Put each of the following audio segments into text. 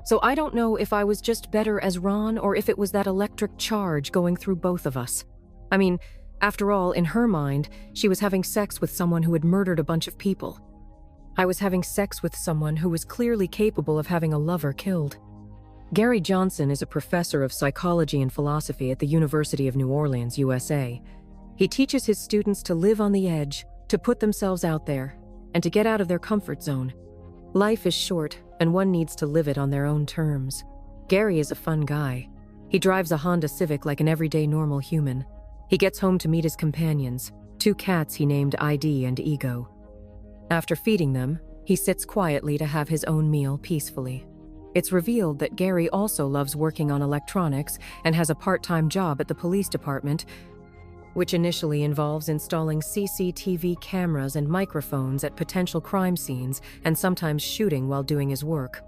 So I don't know if I was just better as Ron or if it was that electric charge going through both of us. I mean, after all, in her mind, she was having sex with someone who had murdered a bunch of people. I was having sex with someone who was clearly capable of having a lover killed. Gary Johnson is a professor of psychology and philosophy at the University of New Orleans, USA. He teaches his students to live on the edge, to put themselves out there, and to get out of their comfort zone. Life is short, and one needs to live it on their own terms. Gary is a fun guy. He drives a Honda Civic like an everyday normal human. He gets home to meet his companions, 2 cats he named ID and Ego. After feeding them, he sits quietly to have his own meal peacefully. It's revealed that Gary also loves working on electronics and has a part-time job at the police department, which initially involves installing CCTV cameras and microphones at potential crime scenes and sometimes shooting while doing his work.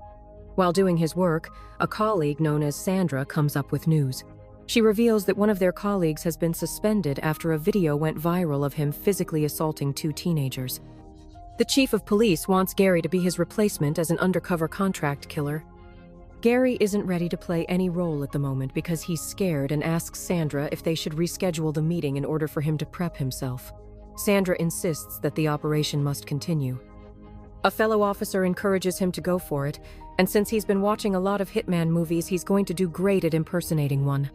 While doing his work, a colleague known as Sandra comes up with news. She reveals that one of their colleagues has been suspended after a video went viral of him physically assaulting 2 teenagers. The chief of police wants Gary to be his replacement as an undercover contract killer. Gary isn't ready to play any role at the moment because he's scared and asks Sandra if they should reschedule the meeting in order for him to prep himself. Sandra insists that the operation must continue. A fellow officer encourages him to go for it, and since he's been watching a lot of Hitman movies, he's going to do great at impersonating one.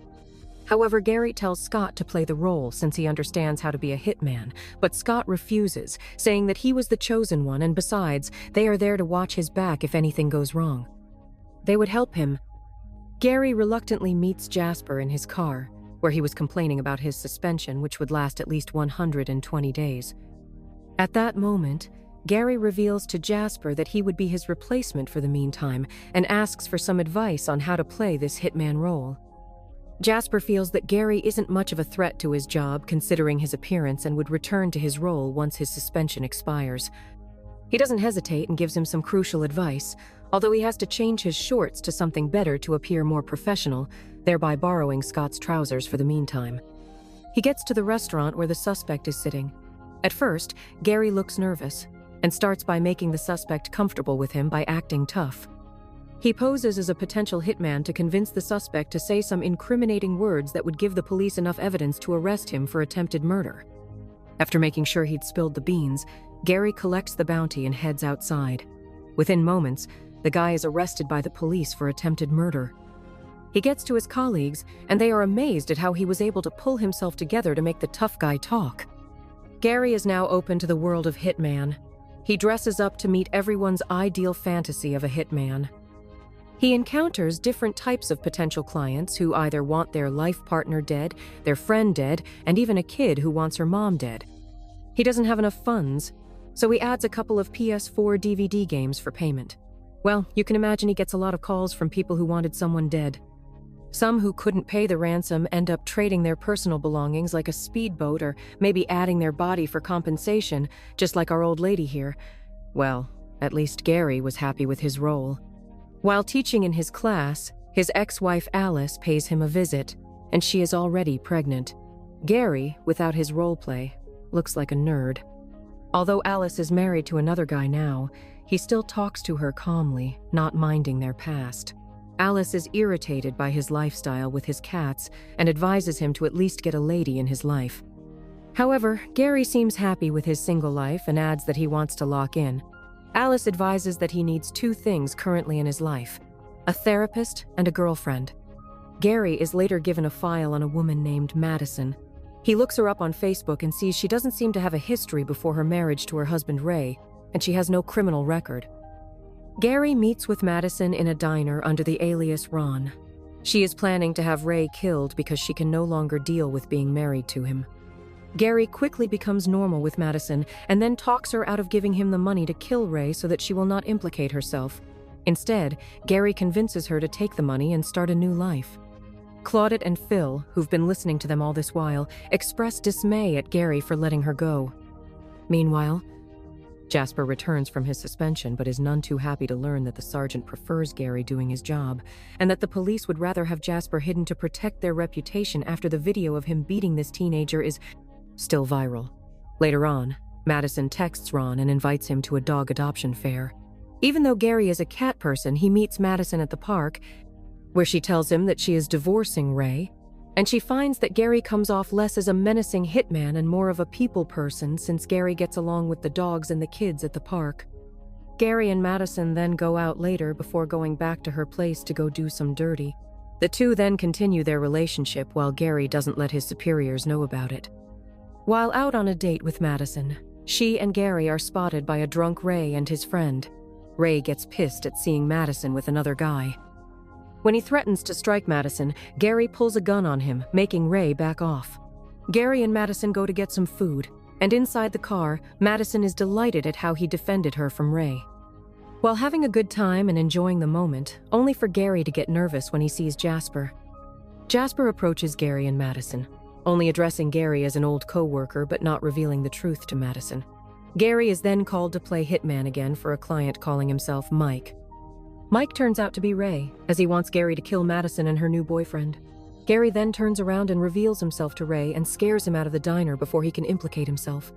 However, Gary tells Scott to play the role since he understands how to be a hitman, but Scott refuses, saying that he was the chosen one and besides, they are there to watch his back if anything goes wrong. They would help him. Gary reluctantly meets Jasper in his car, where he was complaining about his suspension, which would last at least 120 days. At that moment, Gary reveals to Jasper that he would be his replacement for the meantime and asks for some advice on how to play this hitman role. Jasper feels that Gary isn't much of a threat to his job considering his appearance and would return to his role once his suspension expires. He doesn't hesitate and gives him some crucial advice, although he has to change his shorts to something better to appear more professional, thereby borrowing Scott's trousers for the meantime. He gets to the restaurant where the suspect is sitting. At first, Gary looks nervous and starts by making the suspect comfortable with him by acting tough. He poses as a potential hitman to convince the suspect to say some incriminating words that would give the police enough evidence to arrest him for attempted murder. After making sure he'd spilled the beans, Gary collects the bounty and heads outside. Within moments, the guy is arrested by the police for attempted murder. He gets to his colleagues, and they are amazed at how he was able to pull himself together to make the tough guy talk. Gary is now open to the world of Hitman. He dresses up to meet everyone's ideal fantasy of a hitman. He encounters different types of potential clients who either want their life partner dead, their friend dead, and even a kid who wants her mom dead. He doesn't have enough funds, so he adds a couple of PS4 DVD games for payment. Well, you can imagine he gets a lot of calls from people who wanted someone dead. Some who couldn't pay the ransom end up trading their personal belongings like a speedboat or maybe adding their body for compensation, just like our old lady here. Well, at least Gary was happy with his role. While teaching in his class, his ex-wife Alice pays him a visit, and she is already pregnant. Gary, without his roleplay, looks like a nerd. Although Alice is married to another guy now, he still talks to her calmly, not minding their past. Alice is irritated by his lifestyle with his cats and advises him to at least get a lady in his life. However, Gary seems happy with his single life and adds that he wants to lock in. Alice advises that he needs 2 things currently in his life: a therapist and a girlfriend. Gary is later given a file on a woman named Madison. He looks her up on Facebook and sees she doesn't seem to have a history before her marriage to her husband Ray, and she has no criminal record. Gary meets with Madison in a diner under the alias Ron. She is planning to have Ray killed because she can no longer deal with being married to him. Gary quickly becomes normal with Madison and then talks her out of giving him the money to kill Ray so that she will not implicate herself. Instead, Gary convinces her to take the money and start a new life. Claudette and Phil, who've been listening to them all this while, express dismay at Gary for letting her go. Meanwhile, Jasper returns from his suspension but is none too happy to learn that the sergeant prefers Gary doing his job, and that the police would rather have Jasper hidden to protect their reputation after the video of him beating this teenager is still viral. Later on, Madison texts Ron and invites him to a dog adoption fair. Even though Gary is a cat person, he meets Madison at the park, where she tells him that she is divorcing Ray, and she finds that Gary comes off less as a menacing hitman and more of a people person since Gary gets along with the dogs and the kids at the park. Gary and Madison then go out later before going back to her place to go do some dirty. The two then continue their relationship while Gary doesn't let his superiors know about it. While out on a date with Madison, she and Gary are spotted by a drunk Ray and his friend. Ray gets pissed at seeing Madison with another guy. When he threatens to strike Madison, Gary pulls a gun on him, making Ray back off. Gary and Madison go to get some food, and inside the car, Madison is delighted at how he defended her from Ray. While having a good time and enjoying the moment, only for Gary to get nervous when he sees Jasper. Jasper approaches Gary and Madison, only addressing Gary as an old co-worker but not revealing the truth to Madison. Gary is then called to play Hitman again for a client calling himself Mike. Mike turns out to be Ray, as he wants Gary to kill Madison and her new boyfriend. Gary then turns around and reveals himself to Ray and scares him out of the diner before he can implicate himself.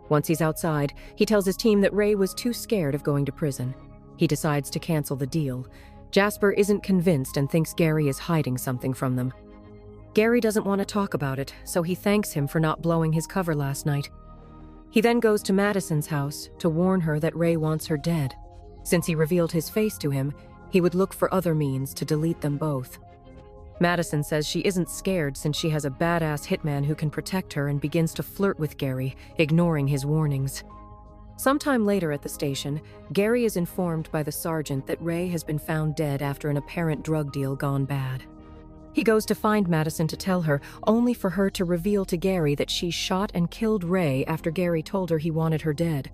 Once he's outside, he tells his team that Ray was too scared of going to prison. He decides to cancel the deal. Jasper isn't convinced and thinks Gary is hiding something from them. Gary doesn't want to talk about it, so he thanks him for not blowing his cover last night. He then goes to Madison's house to warn her that Ray wants her dead. Since he revealed his face to him, he would look for other means to delete them both. Madison says she isn't scared since she has a badass hitman who can protect her and begins to flirt with Gary, ignoring his warnings. Sometime later at the station, Gary is informed by the sergeant that Ray has been found dead after an apparent drug deal gone bad. He goes to find Madison to tell her, only for her to reveal to Gary that she shot and killed Ray after Gary told her he wanted her dead.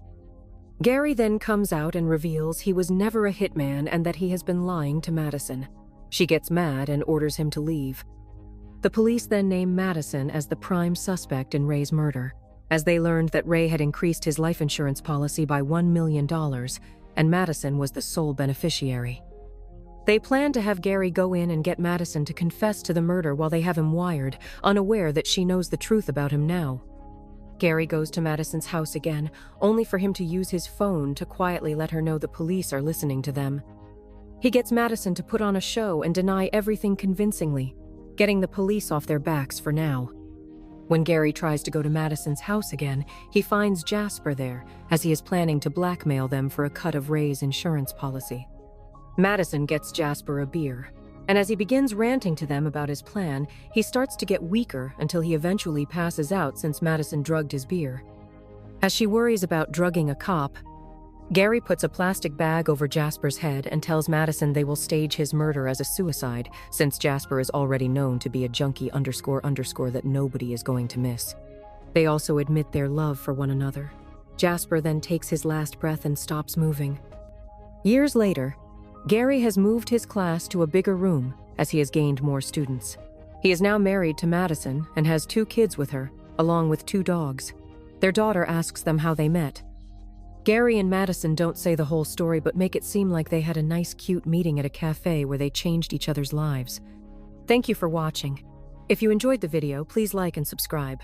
Gary then comes out and reveals he was never a hitman and that he has been lying to Madison. She gets mad and orders him to leave. The police then name Madison as the prime suspect in Ray's murder, as they learned that Ray had increased his life insurance policy by $1 million, and Madison was the sole beneficiary. They plan to have Gary go in and get Madison to confess to the murder while they have him wired, unaware that she knows the truth about him now. Gary goes to Madison's house again, only for him to use his phone to quietly let her know the police are listening to them. He gets Madison to put on a show and deny everything convincingly, getting the police off their backs for now. When Gary tries to go to Madison's house again, he finds Jasper there, as he is planning to blackmail them for a cut of Ray's insurance policy. Madison gets Jasper a beer, and as he begins ranting to them about his plan, he starts to get weaker until he eventually passes out since Madison drugged his beer. As she worries about drugging a cop, Gary puts a plastic bag over Jasper's head and tells Madison they will stage his murder as a suicide, since Jasper is already known to be a junkie __ that nobody is going to miss. They also admit their love for one another. Jasper then takes his last breath and stops moving. Years later, Gary has moved his class to a bigger room as he has gained more students. He is now married to Madison and has 2 kids with her, along with 2 dogs. Their daughter asks them how they met. Gary and Madison don't say the whole story but make it seem like they had a nice cute meeting at a cafe where they changed each other's lives. Thank you for watching. If you enjoyed the video, please like and subscribe.